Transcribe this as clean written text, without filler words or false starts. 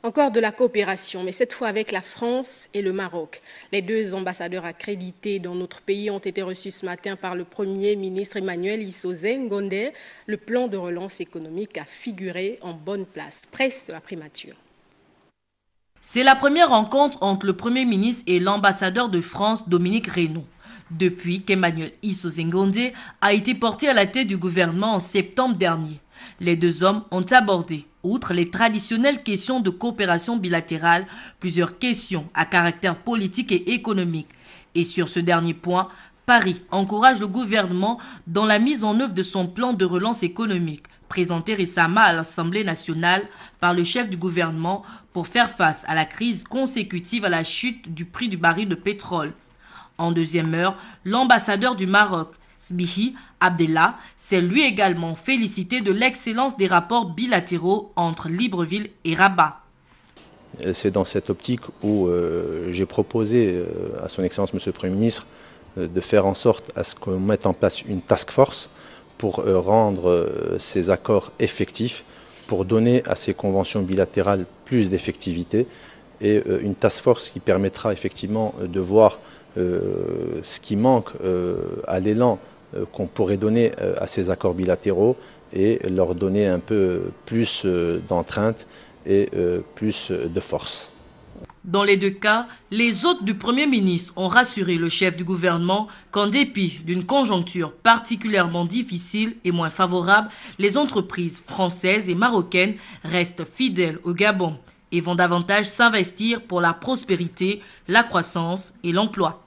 Encore de la coopération, mais cette fois avec la France et le Maroc. Les deux ambassadeurs accrédités dans notre pays ont été reçus ce matin par le Premier ministre Emmanuel Issoze Ngondé. Le plan de relance économique a figuré en bonne place, presque la primature. C'est la première rencontre entre le Premier ministre et l'ambassadeur de France, Dominique Reynaud, depuis qu'Emmanuel Issoze Ngondé a été porté à la tête du gouvernement en septembre dernier. Les deux hommes ont abordé, outre les traditionnelles questions de coopération bilatérale, plusieurs questions à caractère politique et économique. Et sur ce dernier point, Paris encourage le gouvernement dans la mise en œuvre de son plan de relance économique, présenté récemment à l'Assemblée nationale par le chef du gouvernement pour faire face à la crise consécutive à la chute du prix du baril de pétrole. En deuxième heure, l'ambassadeur du Maroc, Sbihi Abdellah, s'est lui également félicité de l'excellence des rapports bilatéraux entre Libreville et Rabat. C'est dans cette optique où j'ai proposé à son Excellence Monsieur le Premier ministre de faire en sorte à ce qu'on mette en place une task force pour rendre ces accords effectifs, pour donner à ces conventions bilatérales plus d'effectivité, et une task force qui permettra effectivement de voir ce qui manque à l'élan qu'on pourrait donner à ces accords bilatéraux et leur donner un peu plus d'entrainte et plus de force. Dans les deux cas, les hôtes du Premier ministre ont rassuré le chef du gouvernement qu'en dépit d'une conjoncture particulièrement difficile et moins favorable, les entreprises françaises et marocaines restent fidèles au Gabon et vont davantage s'investir pour la prospérité, la croissance et l'emploi.